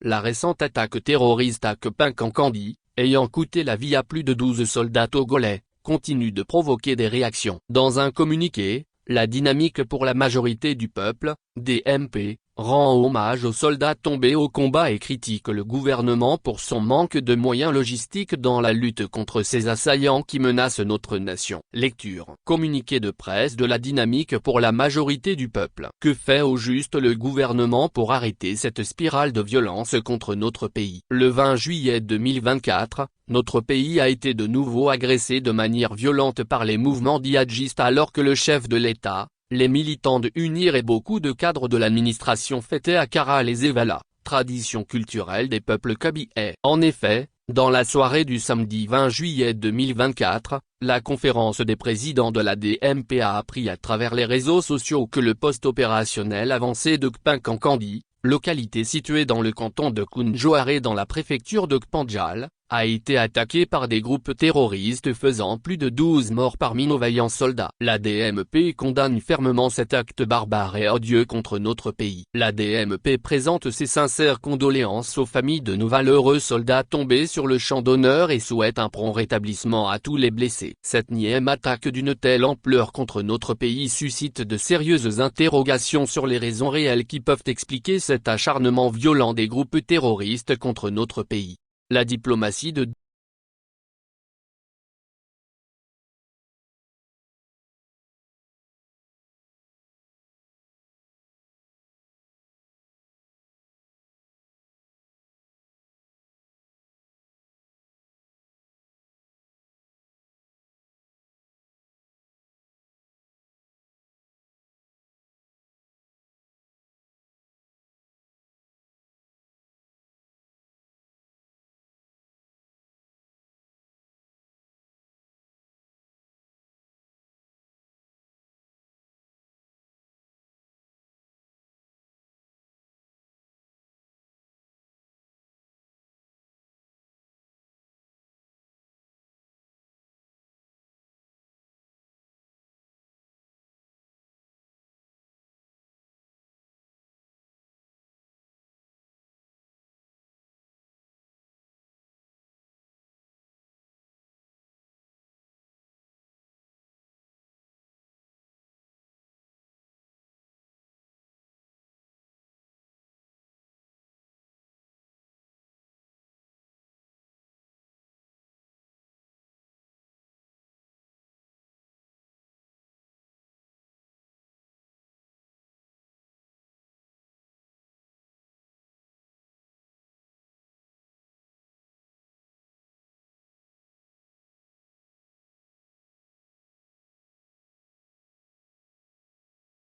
La récente attaque terroriste à Kpinkan-Candie, ayant coûté la vie à plus de 12 soldats togolais, continue de provoquer des réactions. Dans un communiqué, la Dynamique pour la majorité du peuple, DMP, rend hommage aux soldats tombés au combat et critique le gouvernement pour son manque de moyens logistiques dans la lutte contre ces assaillants qui menacent notre nation. Lecture. Communiqué de presse de la Dynamique pour la majorité du peuple. Que fait au juste le gouvernement pour arrêter cette spirale de violence contre notre pays? Le 20 juillet 2024, notre pays a été de nouveau agressé de manière violente par les mouvements djihadistes alors que le chef de l'État, les militants de UNIR et beaucoup de cadres de l'administration fêtaient à Kara les Evala, tradition culturelle des peuples kabylais. En effet, dans la soirée du samedi 20 juillet 2024, la conférence des présidents de la DMP a appris à travers les réseaux sociaux que le poste opérationnel avancé de Kpinkan-Candie, localité située dans le canton de Koundjouaré dans la préfecture de Kpandjal, a été attaqué par des groupes terroristes faisant plus de 12 morts parmi nos vaillants soldats. La DMP condamne fermement cet acte barbare et odieux contre notre pays. La DMP présente ses sincères condoléances aux familles de nos valeureux soldats tombés sur le champ d'honneur et souhaite un prompt rétablissement à tous les blessés. Cette nième attaque d'une telle ampleur contre notre pays suscite de sérieuses interrogations sur les raisons réelles qui peuvent expliquer cet acharnement violent des groupes terroristes contre notre pays. La diplomatie de